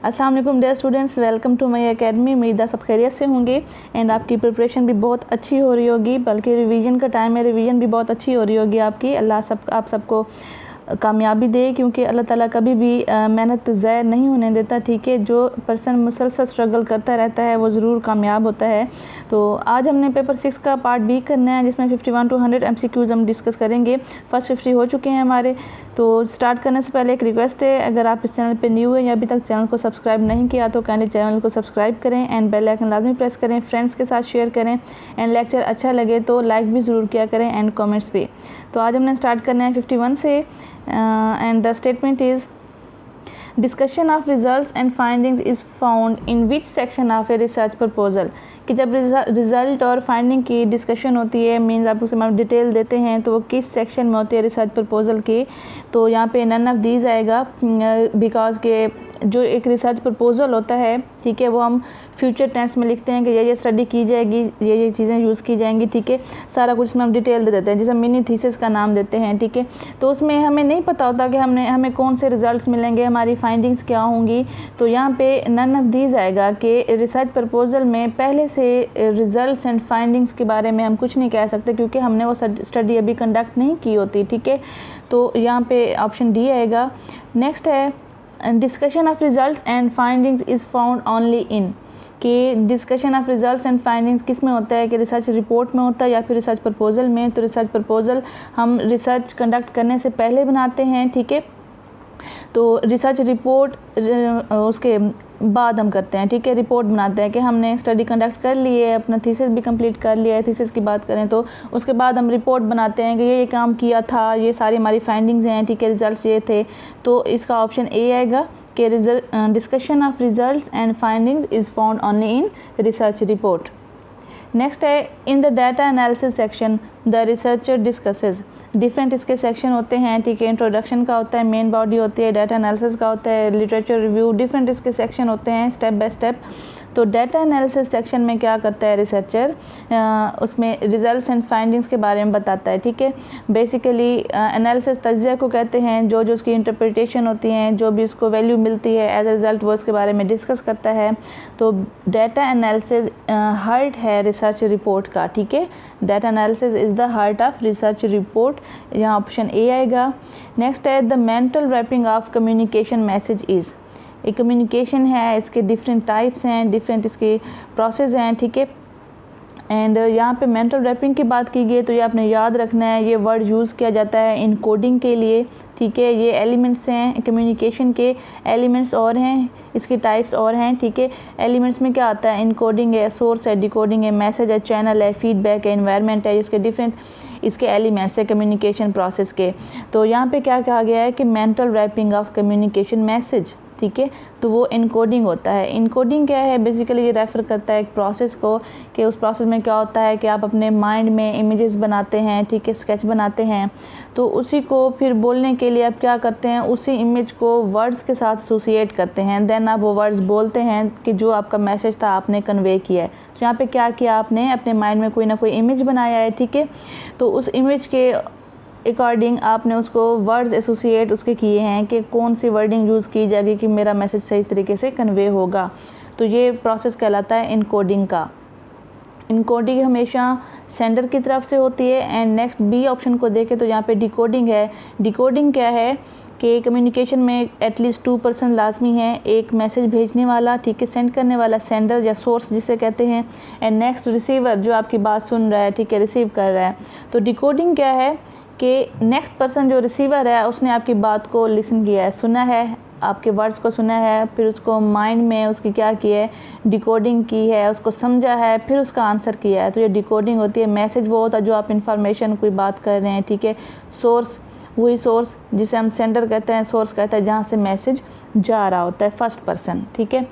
अस्सलाम वालेकुम dear students, welcome to my academy. उम्मीद है सब खैरियत से होंगे एंड आपकी प्रिपरेशन भी बहुत अच्छी हो रही होगी, बल्कि रिवीजन का टाइम है, रिवीजन भी बहुत अच्छी हो रही होगी आपकी। अल्लाह आप सबको कामयाबी दे, क्योंकि अल्लाह ताला कभी भी मेहनत ज़ाया नहीं होने देता। ठीक है, जो पर्सन मुसलसल स्ट्रगल करता रहता है वो ज़रूर कामयाब होता है। तो आज हमने पेपर 6 का पार्ट बी करना है, जिसमें 51 to 100 MCQs हम डिस्कस करेंगे। फर्स्ट 50 हो चुके हैं हमारे। तो स्टार्ट करने से पहले एक रिक्वेस्ट है, अगर आप इस चैनल पे न्यू हैं या अभी तक चैनल को सब्सक्राइब नहीं किया तो काइंडली चैनल को सब्सक्राइब करें एंड बेल आइकन लाजमी प्रेस करें, फ्रेंड्स के साथ शेयर करें एंड लेक्चर अच्छा लगे तो लाइक भी ज़रूर किया करें एंड कमेंट्स पे। तो आज हमने स्टार्ट करना है 51 से and the statement is discussion of results and findings is found in which section of a research proposal. कि जब रिज़ल्ट और फाइंडिंग की डिस्कशन होती है, मीन्स आप उसमें डिटेल देते हैं, तो वो किस सेक्शन में होती है रिसर्च प्रपोजल के। तो यहाँ पे नन ऑफ दीज आएगा, बिकॉज के जो एक रिसर्च प्रपोजल होता है, ठीक है, वो हम फ्यूचर टेंस में लिखते हैं कि ये स्टडी की जाएगी, ये चीज़ें यूज़ की जाएंगी। ठीक है, सारा कुछ इसमें हम डिटेल दे देते हैं, जिसे मिनी थीसिस का नाम देते हैं। ठीक है, तो उसमें हमें नहीं पता होता कि हमें कौन से रिजल्ट्स मिलेंगे, हमारी फाइंडिंग्स क्या होंगी। तो यहाँ पे नन ऑफ दीज आएगा कि रिसर्च प्रपोजल में पहले से रिजल्ट्स एंड फाइंडिंग्स के बारे में हम कुछ नहीं कह सकते, क्योंकि हमने वो स्टडी अभी कंडक्ट नहीं की होती। ठीक है, तो यहाँ पे ऑप्शन डी आएगा। नेक्स्ट है discussion of results and findings is found only in. कि discussion of results and findings किस में होता है, कि रिसर्च रिपोर्ट में होता है या फिर रिसर्च प्रपोजल में। तो रिसर्च प्रपोजल हम रिसर्च कंडक्ट करने से पहले बनाते हैं। ठीक है, तो रिसर्च रिपोर्ट उसके बाद हम करते हैं। ठीक है, रिपोर्ट बनाते हैं कि हमने स्टडी कंडक्ट कर ली है, अपना थीसिस भी कंप्लीट कर लिया है। थीसिस की बात करें तो उसके बाद हम रिपोर्ट बनाते हैं कि ये काम किया था, ये सारी हमारी फाइंडिंग्स हैं। ठीक है, रिजल्ट्स ये थे। तो इसका ऑप्शन ए आएगा कि discussion of results and findings is found only in research report. Next है in the data analysis section the researcher discusses. Different इसके सेक्शन होते हैं। ठीक है, इंट्रोडक्शन का होता है, मेन बॉडी होती है, डाटा एनालिसिस का होता है, लिटरेचर रिव्यू, डिफरेंट इसके सेक्शन होते हैं स्टेप बाय स्टेप। तो डाटा एनालिसिस सेक्शन में क्या करता है रिसर्चर, उसमें रिजल्ट्स एंड फाइंडिंग्स के बारे में बताता है। ठीक है, बेसिकली एनालिसिस तज्ज़िया को कहते हैं, जो उसकी इंटरप्रिटेशन होती हैं, जो भी उसको वैल्यू मिलती है एज ए रिज़ल्ट, वो उसके बारे में डिस्कस करता है। तो डाटा एनालिसिस हार्ट है रिसर्च रिपोर्ट का। ठीक है, data analysis is the heart of research report, यहाँ ऑप्शन ए आएगा। नेक्स्ट है the mental wrapping of communication message is. एक कम्युनिकेशन है, इसके डिफरेंट टाइप्स हैं, डिफरेंट इसके प्रोसेस हैं। ठीक है, एंड यहाँ पे मेंटल रैपिंग की बात की गई तो ये आपने याद रखना है, ये वर्ड यूज़ किया जाता है इनकोडिंग के लिए। ठीक है, ये एलिमेंट्स हैं कम्युनिकेशन के, एलिमेंट्स और हैं, इसके टाइप्स और हैं। ठीक है, एलिमेंट्स में क्या आता है, इनकोडिंग है, सोर्स है, डिकोडिंग है, मैसेज है, चैनल है, फीडबैक है, एनवायरनमेंट है, इसके डिफरेंट इसके एलिमेंट्स है कम्युनिकेशन प्रोसेस के। तो यहाँ पे क्या कहा गया है कि mental wrapping of communication message. ठीक है, तो वो इनकोडिंग होता है। इनकोडिंग क्या है, बेसिकली ये रेफ़र करता है एक प्रोसेस को, कि उस प्रोसेस में क्या होता है कि आप अपने माइंड में इमेजेस बनाते हैं। ठीक है, स्केच बनाते हैं, तो उसी को फिर बोलने के लिए आप क्या करते हैं, उसी इमेज को वर्ड्स के साथ एसोसिएट करते हैं, देन आप वो वर्ड्स बोलते हैं कि जो आपका मैसेज था आपने कन्वे किया है। तो यहाँ पे क्या किया आपने, अपने माइंड में कोई ना कोई इमेज बनाया है। ठीक है, तो उस इमेज के अकॉर्डिंग आपने उसको वर्ड्स एसोसिएट उसके किए हैं कि कौन सी वर्डिंग यूज़ की जाएगी कि मेरा मैसेज सही तरीके से कन्वे होगा। तो ये प्रोसेस कहलाता है इनकोडिंग का। इनकोडिंग हमेशा सेंडर की तरफ से होती है। एंड नेक्स्ट बी ऑप्शन को देखें तो यहाँ पे डिकोडिंग है। डिकोडिंग क्या है कि कम्युनिकेशन में एटलीस्ट 2 पर्सन लाजमी है, एक मैसेज भेजने वाला, ठीक है, सेंड करने वाला सेंडर या सोर्स जिसे कहते हैं, एंड नेक्स्ट रिसीवर जो आपकी बात सुन रहा है, ठीक है, रिसीव कर रहा है। तो डिकोडिंग क्या है कि नेक्स्ट पर्सन जो रिसीवर है उसने आपकी बात को लिसन किया है, सुना है, आपके वर्ड्स को सुना है, फिर उसको माइंड में उसकी क्या की है, डिकोडिंग की है, उसको समझा है, फिर उसका आंसर किया है। तो ये डिकोडिंग होती है। मैसेज वो होता है जो आप इंफॉर्मेशन कोई बात कर रहे हैं। ठीक है, सोर्स वही सोर्स जिसे हम सेंडर कहते हैं, सोर्स कहते हैं जहाँ से मैसेज जा रहा होता है, फर्स्ट पर्सन। ठीक है,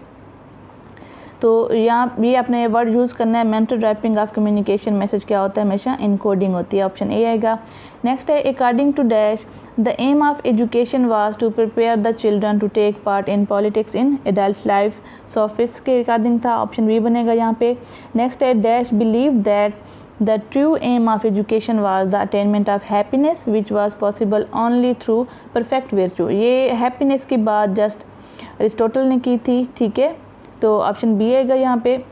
तो यहाँ ये आपने वर्ड यूज़ करना है, mental wrapping of communication message क्या होता है, हमेशा इनकोडिंग होती है, ऑप्शन ए आएगा। नेक्स्ट है according to dash the aim of education was to prepare the children to take part in politics in adult life. So fifth के according था, ऑप्शन बी बनेगा यहाँ पे। नेक्स्ट है dash believe that the true aim of education was the attainment of happiness which was possible only through perfect virtue. ये happiness की बात just Aristotle ने की थी, ठीक है, तो ऑप्शन बी आएगा यहाँ पे।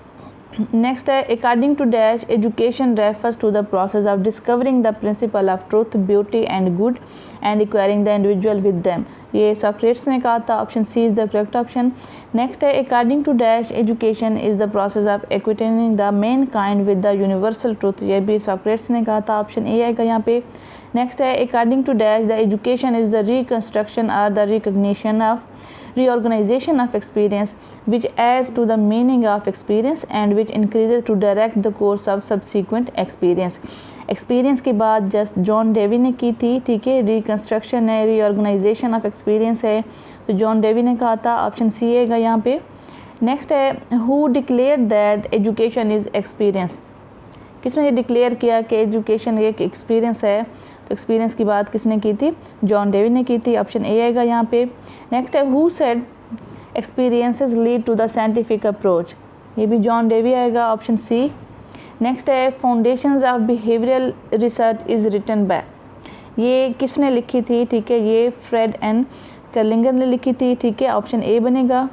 नेक्स्ट है according to dash education refers to the process of discovering the principle of truth, beauty and good and acquiring the individual with them. ये सॉक्रेट्स ने कहा था, option C is the correct option. Next है according to dash education is the process of acquainting the mankind with the universal truth. ये भी Socrates ने कहा था, ऑप्शन ए आएगा यहाँ पे। नेक्स्ट है according to dash the education is the reconstruction और the recognition of reorganization of experience which adds to the meaning of experience and which increases to direct the course of subsequent experience। Experience के बाद just John Dewey ने की थी, ठीक है, reconstruction है, reorganisation of experience है, तो जॉन डेवी ने कहा था, ऑप्शन सी है यहाँ पे। नेक्स्ट है who declared that education is experience. किसने ये डिक्लेयर किया कि एजुकेशन एक एक्सपीरियंस है, तो एक्सपीरियंस की बात किसने की थी, जॉन डेवी ने की थी, ऑप्शन ए आएगा यहाँ पे। नेक्स्ट है who said experiences lead to the scientific approach. ये भी जॉन डेवी आएगा, ऑप्शन सी। नेक्स्ट है foundations of behavioural research is written by. ये किसने लिखी थी, ठीक है, ये फ्रेड एन कर्लिंगर ने लिखी थी, ठीक है, ऑप्शन ए बनेगा।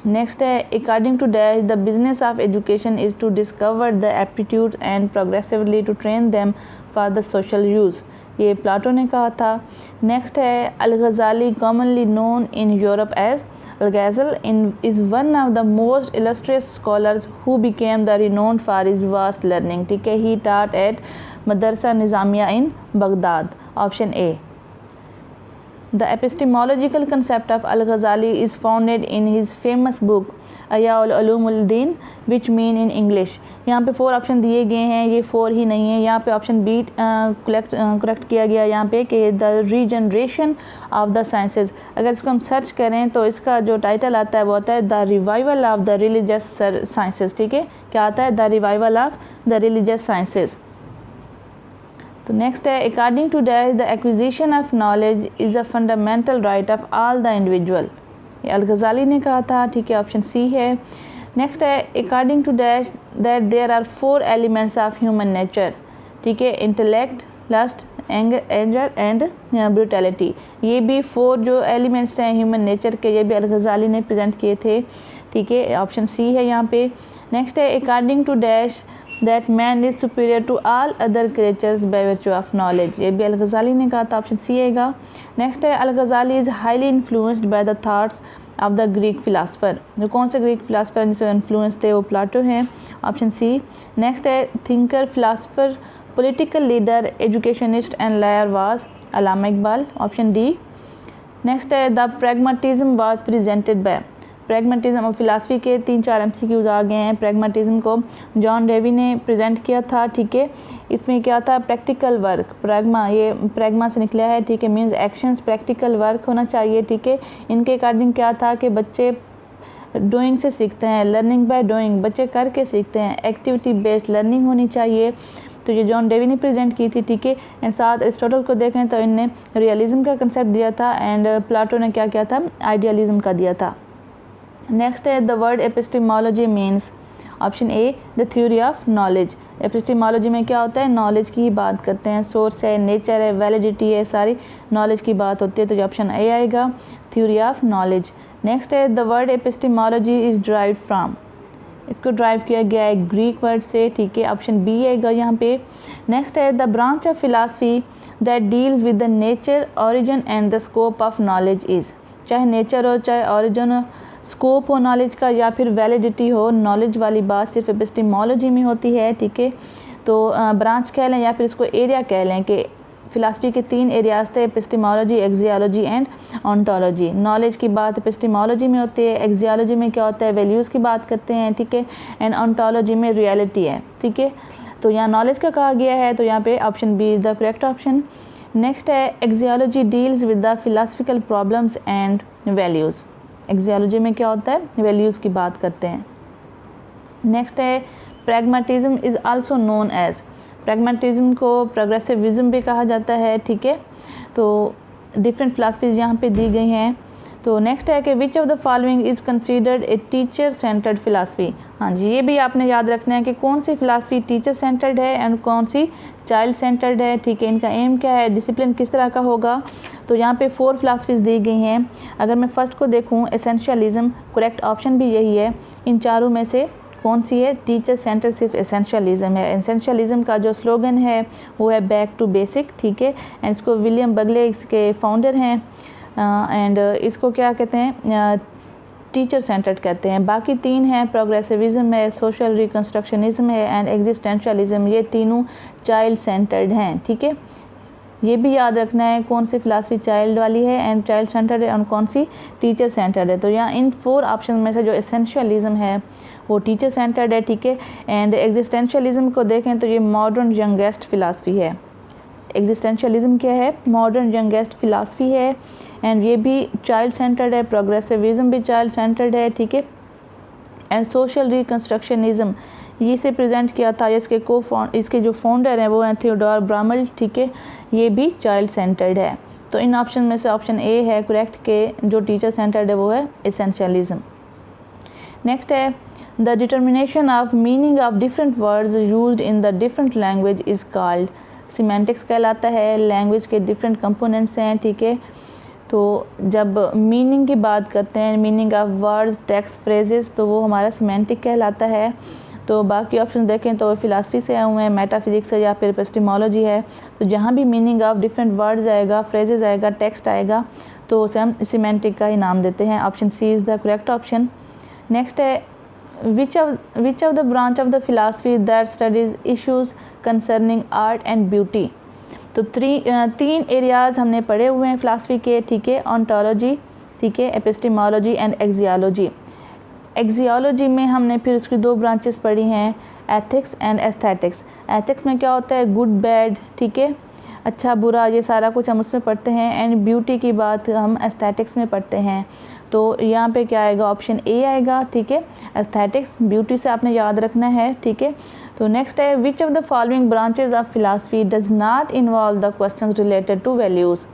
नेक्स्ट है according to dash the business of education is to discover the aptitude and progressively to train them for the social use. ये प्लाटो ने कहा था। नेक्स्ट है Al-Ghazali commonly known in Europe as Al-Ghazal is one of the most illustrious scholars who became the renowned for his vast learning, ठीक है, he taught at Madrasa Nizamiya in Baghdad, option A। The epistemological concept of Al-Ghazali is founded in his famous book Ihya Ulumuddin, which mean in English। यहाँ पे 4 option दिए गए हैं, ये 4 ही नहीं है, यहाँ पे ऑप्शन बी करेक्ट किया गया यहाँ पे कि the regeneration of the sciences. अगर इसको हम सर्च करें तो इसका जो टाइटल आता है वो आता है the revival of the religious sciences, ठीक है, क्या आता है, the revival of the religious sciences. तो नेक्स्ट है according to dash the acquisition of knowledge is a fundamental right of all the individual. ये अल-गज़ाली ने कहा था, ठीक है, ऑप्शन सी है। नेक्स्ट है according to dash that there are 4 elements of human nature, ठीक है, intellect, lust, anger and brutality. ये भी 4 जो एलिमेंट्स हैं ह्यूमन नेचर के, ये भी अल-गज़ाली ने प्रेजेंट किए थे, ठीक है, ऑप्शन सी है यहाँ पे। नेक्स्ट है according to dash that man is superior to all other creatures by virtue of knowledge. ये भी अल-गज़ाली ने कहा था, ऑप्शन सी आएगा। नेक्स्ट है Al-Ghazali is highly influenced by the thoughts of the Greek philosopher. जो कौन से ग्रीक फिलासफर जिससे इन्फ्लुएंस थे वो प्लाटो हैं, ऑप्शन सी। नेक्स्ट है thinker, philosopher, political leader, educationist and lawyer was Allama Iqbal, option D. Next है the pragmatism was presented by. Pragmatism और फिलासफी के 3-4 MCQs आ गए हैं। प्रैग्मेटिज्म को जॉन डेवी ने प्रेजेंट किया था, ठीक है, इसमें क्या था, प्रैक्टिकल वर्क, प्रैग्मा, ये प्रैग्मा से निकला है, ठीक है, मीन्स एक्शंस, प्रैक्टिकल वर्क होना चाहिए, ठीक है। इनके अकॉर्डिंग क्या था कि बच्चे डूइंग से सीखते हैं, लर्निंग बाय डूइंग, बच्चे करके सीखते हैं, एक्टिविटी बेस्ड लर्निंग होनी चाहिए, तो ये जॉन डेवी ने प्रेजेंट की थी, ठीक है। एंड साथ अरिस्टोटल को देखें तो इनने रियलिज्म का कंसेप्ट दिया था एंड प्लाटो ने क्या किया था, आइडियलिज्म का दिया था। नेक्स्ट है the word epistemology means, option A the theory of knowledge. Epistemology में क्या होता है, नॉलेज की ही बात करते हैं, सोर्स है, नेचर है, वैलिडिटी है, सारी नॉलेज की बात होती है, तो ऑप्शन ए आएगा, थ्योरी ऑफ नॉलेज। नेक्स्ट है the word epistemology is derived from. इसको ड्राइव किया गया है ग्रीक वर्ड से, ठीक है, ऑप्शन बी आएगा यहाँ पे। नेक्स्ट है the branch of philosophy that deals with the nature, origin and the scope of knowledge is. चाहे नेचर हो, चाहे ऑरिजिन हो, स्कोप हो नॉलेज का, या फिर वैलिडिटी हो, नॉलेज वाली बात सिर्फ एपिस्टेमोलॉजी में होती है, ठीक है। तो ब्रांच कह लें या फिर इसको एरिया कह लें कि फ़िलासफ़ी के 3 एरियाज थे, epistemology, axiology and ontology. Knowledge की बात एपिस्टेमोलॉजी में होती है, एक्सियोलॉजी में क्या होता है, वैल्यूज़ की बात करते हैं, ठीक है, एंड ऑन्टोलॉजी में रियलिटी है, ठीक है। तो यहाँ नॉलेज का कहा गया है, तो यहाँ पे option B is the correct option. Next है axiology deals with the philosophical problems and values. Axiology में क्या होता है, वैल्यूज़ की बात करते हैं। नेक्स्ट है pragmatism is also known as. Pragmatism को प्रोग्रेसिविज्म भी कहा जाता है, ठीक है। तो डिफरेंट फिलासफीज यहाँ पे दी गई हैं। तो नेक्स्ट है कि which of the following is considered a teacher centred philosophy. हाँ जी, ये भी आपने याद रखना है कि कौन सी फ़िलासफ़ी टीचर सेंटर्ड है एंड कौन सी चाइल्ड सेंटर्ड है। ठीक है, इनका एम क्या है, डिसिप्लिन किस तरह का होगा। तो यहाँ पे 4 फ़िलासफ़ीज़ दी गई हैं। अगर मैं फ़र्स्ट को देखूँ, एसेंशियलिज़म, करेक्ट ऑप्शन भी यही है। इन चारों में से कौन सी है, टीचर सेंटर सिर्फ एसेंशियलिज़म है। एसेंशियलिज़म का जो स्लोगन है वो है बैक टू बेसिक। ठीक है, एंड इसको विलियम बगले इसके फाउंडर हैं एंड इसको क्या कहते हैं, टीचर सेंटर्ड कहते हैं। बाकी 3 हैं, प्रोग्रेसिविज़म है, सोशल रिकन्स्ट्रक्शनिज़म है एंड एग्जिस्टेंशियलिज़म, ये तीनों चाइल्ड सेंटर्ड हैं। ठीक है, ये भी याद रखना है कौन सी फ़िलासफ़ी चाइल्ड वाली है एंड चाइल्ड सेंटर्ड है और कौन सी टीचर सेंटर्ड है। तो यहाँ इन 4 ऑप्शन में से जो एसेंशियलिज़म है वो टीचर सेंटर्ड है। ठीक है, एंड एग्जिस्टेंशियलिज़म को देखें तो ये मॉडर्न यंगेस्ट फ़िलासफ़ी है। एग्जिस्टेंशियलिज़म क्या है, मॉडर्न यंगेस्ट फ़िलासफ़ी है एंड ये भी चाइल्ड सेंटर्ड है। प्रोग्रेसिविज़म भी चाइल्ड सेंटर्ड है। ठीक है, एंड सोशल रिकन्स्ट्रक्शनिज़म ये से प्रेजेंट किया था, इसके जो फाउंडर हैं वो हैं थियोडोर ब्रामल। ठीक है, ये भी चाइल्ड सेंटर्ड है। तो इन ऑप्शन में से ऑप्शन ए है करेक्ट के जो टीचर सेंटर्ड है वो है एसेंशियलिज़म। नेक्स्ट है the determination of meaning of different words used in the different language is called, semantics कहलाता है। लैंग्वेज के डिफरेंट कंपोनेंट्स हैं। ठीक है, तो जब मीनिंग की बात करते हैं, meaning of words, text, phrases, तो वो हमारा सिमेंटिक कहलाता है। तो बाकी ऑप्शन देखें तो फ़िलासफ़ी से आए हुए हैं, मेटाफिज़िक्स है या फिर एपिस्टेमोलॉजी है। तो जहाँ भी मीनिंग ऑफ डिफरेंट वर्ड्स आएगा, फ्रेजेस आएगा, टेक्स्ट आएगा, तो उसे हम सिमेंटिक का ही नाम देते हैं। Option C is the correct option. Next है which of the branch of the philosophy that studies issues concerning art and beauty। तो 3 एरियाज़ हमने पढ़े हुए हैं फ़िलासफ़ी के। ठीक है, ऑन्टोलॉजी, ठीक है, एपिस्टेमोलॉजी एंड एक्सियोलॉजी। एक्सियोलॉजी में हमने फिर उसकी 2 ब्रांचेस पढ़ी हैं, एथिक्स एंड एस्थेटिक्स। एथिक्स में क्या होता है, गुड बैड, ठीक है, अच्छा बुरा, ये सारा कुछ हम उसमें पढ़ते हैं एंड ब्यूटी की बात हम एस्थेटिक्स में पढ़ते हैं। तो यहाँ पे क्या आएगा, ऑप्शन ए आएगा। ठीक है, एस्थेटिक्स, ब्यूटी से आपने याद रखना है। ठीक है, तो नेक्स्ट है which of the following branches of philosophy does not involve the questions related two values.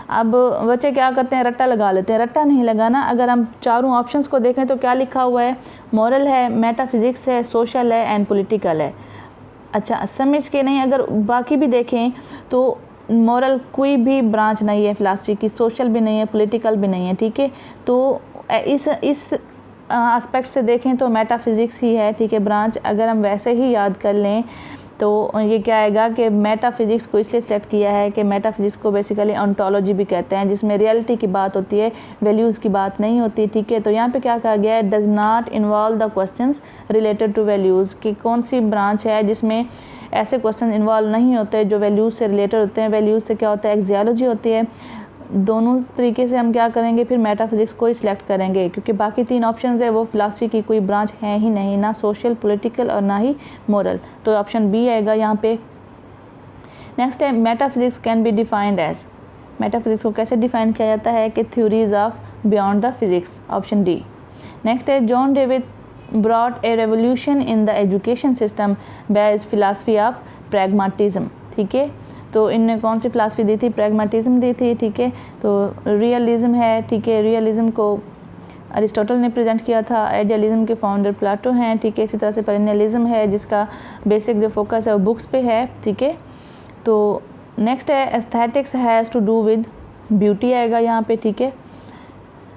अब बच्चे क्या करते हैं, रट्टा लगा लेते हैं। रट्टा नहीं लगाना। अगर हम चारों ऑप्शंस को देखें तो क्या लिखा हुआ है, मॉरल है, मेटाफिज़िक्स है, सोशल है एंड पॉलिटिकल है। अच्छा, समझ के नहीं, अगर बाकी भी देखें तो मॉरल कोई भी ब्रांच नहीं है फ़िलासफ़ी की, सोशल भी नहीं है, पॉलिटिकल भी नहीं है। ठीक है, तो इस एस्पेक्ट से देखें तो मेटाफिज़िक्स ही है। ठीक है, ब्रांच अगर हम वैसे ही याद कर लें तो ये क्या आएगा कि मेटाफिज़िक्स को इसलिए सेलेक्ट किया है कि मेटाफिज़िक्स को बेसिकली ऑन्टोलॉजी भी कहते हैं, जिसमें रियलिटी की बात होती है, वैल्यूज़ की बात नहीं होती। ठीक है, तो यहाँ पे क्या कहा गया है, does not involve the questions related two values, कि कौन सी ब्रांच है जिसमें ऐसे क्वेश्चन इन्वॉल्व नहीं होते जो वैल्यूज़ से रिलेटेड होते हैं। वैल्यूज़ से क्या होता है, एक्सियोलॉजी होती है। दोनों तरीके से हम क्या करेंगे, फिर मेटाफिज़िक्स को ही सिलेक्ट करेंगे, क्योंकि बाकी 3 ऑप्शंस है वो फ़िलासफ़ी की कोई ब्रांच है ही नहीं, ना सोशल, पॉलिटिकल और ना ही मॉरल। तो ऑप्शन बी आएगा यहाँ पे। नेक्स्ट है metaphysics can be defined as, metaphysics को कैसे डिफाइन किया जाता है कि theories of beyond the physics, option D. Next है John David brought a revolution in the education system by his philosophy of pragmatism. ठीक है, तो इनने कौन सी फ़िलासफ़ी दी थी, प्रैग्मेटिज्म दी थी। ठीक है, तो रियलिज़म है। ठीक है, रियलिज़म को अरिस्टोटल ने प्रेजेंट किया था। आइडियलिज़म के फाउंडर प्लाटो हैं। ठीक है, इसी तरह से पेरेनियलिज़म है जिसका बेसिक जो फोकस है वो बुक्स पे है। ठीक है, तो नेक्स्ट है aesthetics has to do with beauty आएगा यहाँ पे। ठीक है,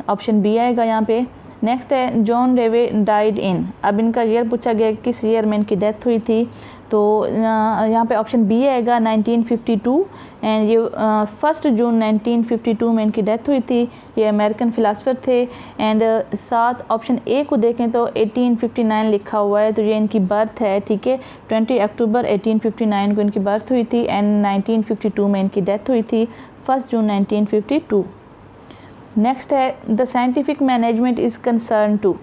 ऑप्शन बी आएगा यहाँ पे। नेक्स्ट है जॉन डेवे डाइड इन, अब इनका ईयर पूछा गया किस ईयर में इनकी डेथ हुई थी, तो यहाँ पे ऑप्शन बी आएगा 1952 एंड ये 1 जून 1952 में इनकी डेथ हुई थी। ये अमेरिकन फ़िलासफ़र थे एंड साथ ऑप्शन ए को देखें तो 1859 लिखा हुआ है, तो ये इनकी बर्थ है। ठीक है, 20 अक्टूबर 1859 को इनकी बर्थ हुई थी एंड 1952 में इनकी डेथ हुई थी 1 जून 1952। नेक्स्ट है the scientific management is concern to,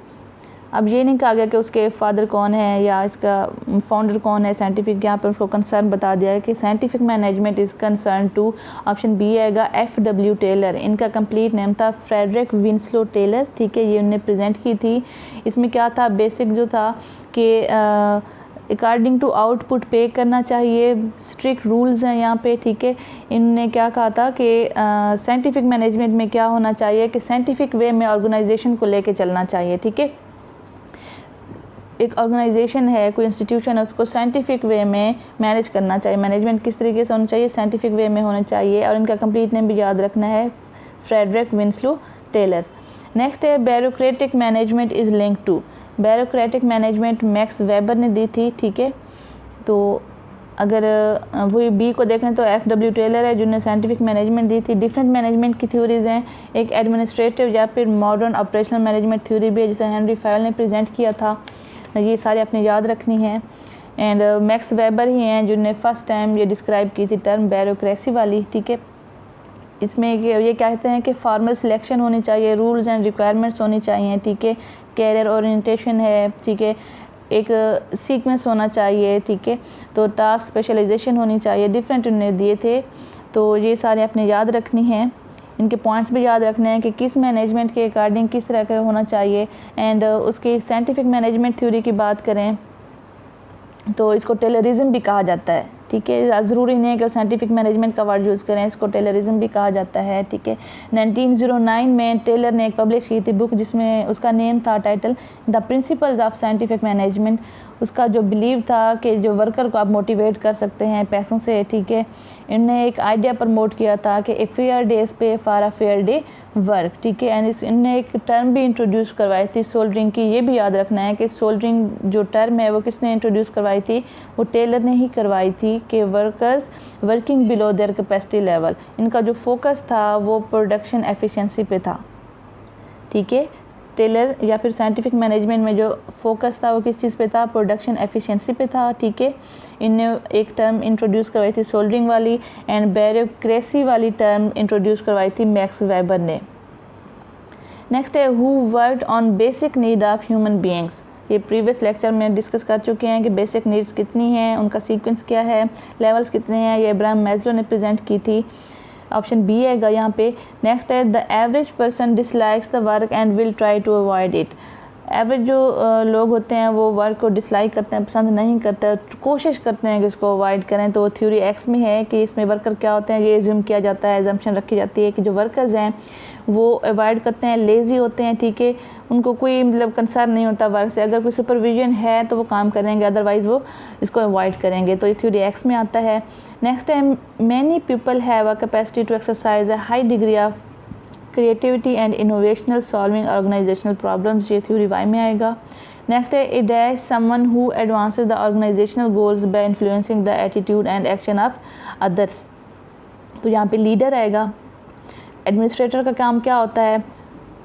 अब ये नहीं कहा गया कि उसके फादर कौन है या इसका फाउंडर कौन है साइंटिफिक, यहाँ पर उसको कंसर्न बता दिया है कि scientific management is concern to, option B आएगा F.W. टेलर। इनका कंप्लीट नेम था फ्रेडरिक विंस्लो टेलर। ठीक है, ये उन्होंने प्रेजेंट की थी। इसमें क्या था, बेसिक जो था कि अकॉर्डिंग टू आउटपुट पे करना चाहिए, स्ट्रिक्ट रूल्स हैं यहाँ पे, ठीक है। इनने क्या कहा था कि साइंटिफिक मैनेजमेंट में क्या होना चाहिए कि साइंटिफिक वे में ऑर्गेनाइजेशन को लेके चलना चाहिए, ठीक है। एक ऑर्गेनाइजेशन है, कोई इंस्टीट्यूशन है, उसको साइंटिफिक वे में मैनेज करना चाहिए। मैनेजमेंट किस तरीके से होना चाहिए, साइंटिफिक वे में होना चाहिए। और इनका कंप्लीट नेम भी याद रखना है, फ्रेडरिक विंस्लो टेलर। नेक्स्ट है bureaucratic management is link to. Bureaucratic management Max Weber ने दी थी, ठीक है। तो अगर वही बी को देखें तो FW टेलर है जिन्होंने साइंटिफिक मैनेजमेंट दी थी। डिफरेंट मैनेजमेंट की थ्योरीज हैं, एक एडमिनिस्ट्रेटिव या फिर मॉडर्न ऑपरेशनल मैनेजमेंट थ्योरी भी है जिसे हेनरी फायल ने प्रेजेंट किया था। ये सारे अपने याद रखनी है। एंड मैक्स वेबर ही हैं जिन्होंने फर्स्ट टाइम ये डिस्क्राइब की थी टर्म ब्यूरोक्रेसी वाली, ठीक है। इसमें ये कहते हैं कि फॉर्मल सिलेक्शन होनी चाहिए, रूल्स एंड रिक्वायरमेंट्स होनी चाहिए, ठीक है। कैरियर ओरिएंटेशन है, ठीक है। एक सीक्वेंस होना चाहिए, ठीक है। तो टास्क स्पेशलाइजेशन होनी चाहिए, डिफरेंट उन्होंने दिए थे। तो ये सारे अपने याद रखनी हैं। इनके पॉइंट्स भी याद रखने हैं कि किस मैनेजमेंट के अकॉर्डिंग किस तरह का होना चाहिए। एंड उसकी साइंटिफिक मैनेजमेंट थ्योरी की बात करें तो इसको टेलरिज्म भी कहा जाता है, ठीक है। ज़रूरी नहीं है कि साइंटिफिक मैनेजमेंट का वर्ड यूज़ करें, इसको टेलरिज्म भी कहा जाता है, ठीक है। 1909 में टेलर ने एक पब्लिश की थी बुक जिसमें उसका नेम था title the principles of scientific management. उसका जो बिलीव था कि जो वर्कर को आप मोटिवेट कर सकते हैं पैसों से, ठीक है। इनने एक आइडिया प्रमोट किया था कि ए फेयर डेज पे for a fair day work, ठीक है। एंड इनने एक टर्म भी इंट्रोड्यूस करवाई थी सोल्डरिंग की। ये भी याद रखना है कि सोल्डरिंग जो टर्म है वो किसने इंट्रोड्यूस करवाई थी, वो टेलर ने ही करवाई थी कि workers working below their capacity level. इनका जो फोकस था वो प्रोडक्शन एफिशिएंसी पे था, ठीक है। टेलर या फिर साइंटिफिक मैनेजमेंट में जो फोकस था वो किस चीज़ पे था, प्रोडक्शन एफिशिएंसी पे था, ठीक है। इनने एक टर्म इंट्रोड्यूस करवाई थी सोल्डरिंग वाली। एंड ब्यूरोक्रेसी वाली टर्म इंट्रोड्यूस करवाई थी मैक्स वेबर ने। नेक्स्ट है who worked on basic need of human beings. ये प्रीवियस लेक्चर में डिस्कस कर चुके हैं कि बेसिक नीड्स कितनी हैं, उनका सीक्वेंस क्या है, लेवल्स कितने हैं। ये अब्राहम मैस्लो ने प्रेजेंट की थी। ऑप्शन बी है यहाँ पे। नेक्स्ट है the average person dislikes the work and will try to avoid it. Average जो लोग होते हैं वो वर्क को डिसलाइक करते हैं, पसंद नहीं करते, कोशिश करते हैं कि इसको अवॉइड करें। तो थ्योरी एक्स में है कि इसमें वर्कर क्या होते हैं, ये एज्यूम किया जाता है, एजम्पशन रखी जाती है कि जो वर्कर्स हैं वो अवॉइड करते हैं, लेज़ी होते हैं, ठीक है। उनको कोई मतलब कंसर्न नहीं होता वर्क से, अगर कोई सुपरविजन है तो वो काम करेंगे, अदरवाइज़ वो इसको अवॉइड करेंगे। तो ये थ्योरी एक्स में आता है। नेक्स्ट है many people have a capacity to exercise a high degree of creativity and innovational solving organizational problems. ये थ्योरी वाई में आएगा। नेक्स्ट है it dash someone who advances the organizational goals by influencing the attitude and action of others. तो यहाँ पे leader आएगा। Administrator का काम क्या होता है,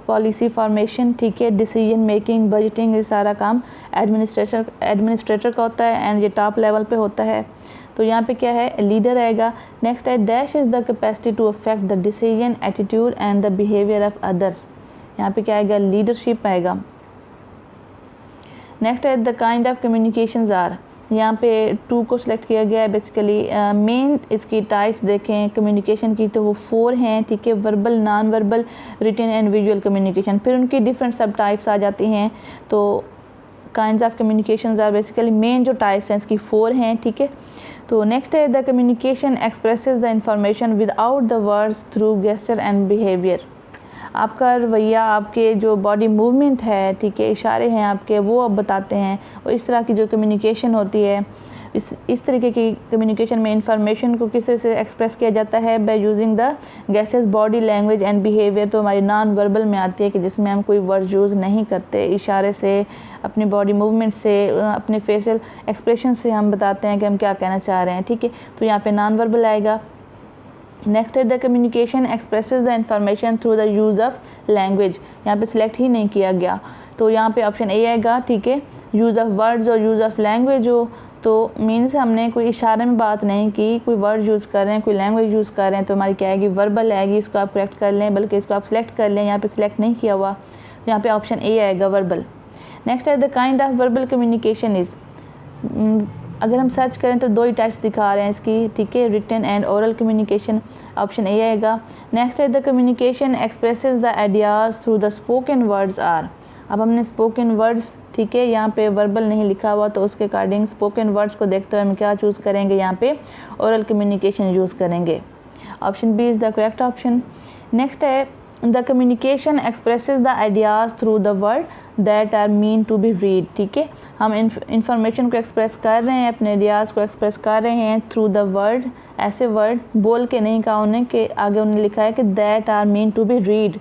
पॉलिसी फॉर्मेशन, ठीक है, डिसीजन मेकिंग, बजटिंग, ये सारा काम एडमिनिस्ट्रेटर का होता है। एंड ये टॉप लेवल पे होता है। तो यहाँ पे क्या है, लीडर आएगा। नेक्स्ट है dash is the capacity to affect the decision, attitude and the behaviour of others. यहाँ पे क्या आएगा, लीडरशिप आएगा। नेक्स्ट है the kind of communications are. यहाँ पे 2 को सिलेक्ट किया गया है बेसिकली। मेन इसकी टाइप्स देखें कम्युनिकेशन की तो वो 4 हैं, ठीक है। Verbal, non verbal, written and visual communication. फिर उनकी डिफरेंट सब टाइप्स आ जाती हैं। तो kinds of communications are basically main जो टाइप्स हैं इसकी 4 हैं, ठीक है। तो नेक्स्ट है the communication expresses the information without the words through gesture and behaviour. आपका रवैया, आपके जो बॉडी मूवमेंट है, ठीक है, इशारे हैं आपके, वो अब बताते हैं। और इस तरह की जो कम्युनिकेशन होती है, इस तरीके की कम्युनिकेशन में इंफॉर्मेशन को किस तरह से एक्सप्रेस किया जाता है, by using the gestures, body language and behaviour. तो हमारी नॉन वर्बल में आती है कि जिसमें हम कोई वर्ड यूज़ नहीं करते, इशारे से, अपनी बॉडी मूवमेंट से, अपने फेशियल एक्सप्रेशन से हम बताते हैं कि हम क्या कहना चाह रहे हैं, ठीक है। तो यहाँ पे नॉन वर्बल आएगा। नेक्स्ट है the communication expresses the information through the use of language. यहाँ पे सिलेक्ट ही नहीं किया गया, तो यहाँ पे ऑप्शन ए आएगा, ठीक है। यूज़ ऑफ वर्ड्स और यूज़ ऑफ लैंग्वेज हो तो मीन्स हमने कोई इशारे में बात नहीं की, कोई वर्ड यूज़ कर रहे हैं, कोई लैंग्वेज यूज़ कर रहे हैं, तो हमारी क्या आएगी, वर्बल आएगी। इसको आप करेक्ट कर लें, बल्कि इसको आप सिलेक्ट कर लें, यहाँ पे सिलेक्ट नहीं किया हुआ, तो यहाँ पे ऑप्शन ए आएगा, वर्बल। नेक्स्ट है the kind of verbal communication is. अगर हम सर्च करें तो 2 ही टाइप्स दिखा रहे हैं इसकी, ठीक है, written and oral communication. Option A आएगा। नेक्स्ट है the communication expresses the ideas through the spoken words are. अब हमने स्पोकन वर्ड्स, ठीक है, यहाँ पे वर्बल नहीं लिखा हुआ, तो उसके अकॉर्डिंग स्पोकन वर्ड्स को देखते हुए हम क्या चूज़ करेंगे, यहाँ पे ओरल कम्युनिकेशन यूज़ करेंगे। Option B is the correct option. Next है the communication expresses the ideas through the word that are mean to be read, ठीक है, हम इंफॉर्मेशन को एक्सप्रेस कर रहे हैं, अपने आइडियाज़ को एक्सप्रेस कर रहे हैं थ्रू द वर्ड, ऐसे वर्ड बोल के नहीं कहा उन्हें कि आगे उन्होंने लिखा है कि that are mean to be read,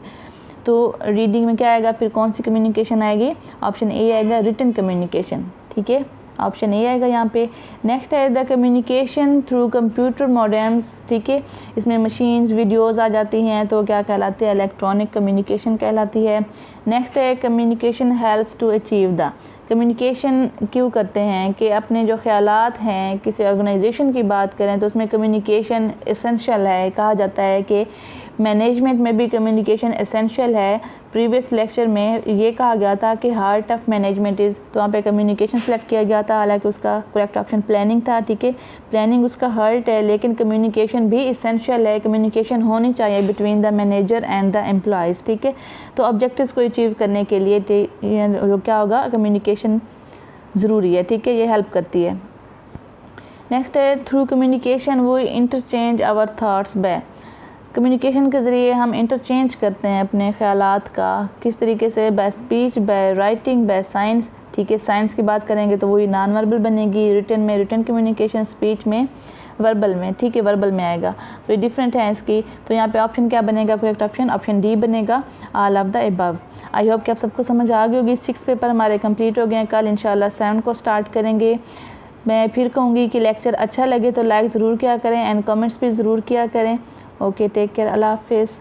तो रीडिंग में क्या आएगा, फिर कौन सी कम्युनिकेशन आएगी, ऑप्शन ए आएगा रिटन कम्युनिकेशन, ठीक है, ऑप्शन ए आएगा यहाँ पे। नेक्स्ट है the communication through computer modems, ठीक है, इसमें मशीन्स वीडियोस आ जाती हैं, तो क्या कहलाती है, इलेक्ट्रॉनिक कम्युनिकेशन कहलाती है। नेक्स्ट है communication helps to achieve the, communication क्यों करते हैं कि अपने जो ख्यालात हैं, किसी ऑर्गेनाइजेशन की बात करें तो उसमें कम्युनिकेशन एसेंशियल है, कहा जाता है कि मैनेजमेंट में भी कम्युनिकेशन एसेंशियल है। प्रीवियस लेक्चर में ये कहा गया था कि हार्ट ऑफ मैनेजमेंट इज़, तो वहाँ पे कम्युनिकेशन सेलेक्ट किया गया था, हालांकि उसका करेक्ट ऑप्शन प्लानिंग था, ठीक है, प्लानिंग उसका हार्ट है, लेकिन कम्युनिकेशन भी एसेंशियल है, कम्युनिकेशन होनी चाहिए between the manager and the employees, ठीक है, तो ऑब्जेक्टिव्स को अचीव करने के लिए क्या होगा, कम्युनिकेशन ज़रूरी है, ठीक है, ये हेल्प करती है। नेक्स्ट है थ्रू कम्युनिकेशन वो interchange our thoughts by, communication के ज़रिए हम इंटरचेंज करते हैं अपने ख़यालात का, किस तरीके से, bye speech, by writing, by science, ठीक है, साइंस की बात करेंगे तो वही नॉन वर्बल बनेगी, रिटन में रिटन कम्युनिकेशन, स्पीच में वर्बल में, ठीक है, वर्बल में आएगा, तो ये डिफरेंट है इसकी। तो यहाँ पे ऑप्शन क्या बनेगा, करेक्ट ऑप्शन ऑप्शन डी बनेगा, all of the above. I hope कि आप सबको समझ आ गई होगी। 6 पेपर हमारे कंप्लीट हो गए हैं, कल इंशाल्लाह 7 को स्टार्ट करेंगे। मैं फिर कहूँगी कि लेक्चर अच्छा लगे तो लाइक ज़रूर किया करें एंड कमेंट्स भी ज़रूर किया करें। ओके, टेक केयर, अल्लाह हाफिज़।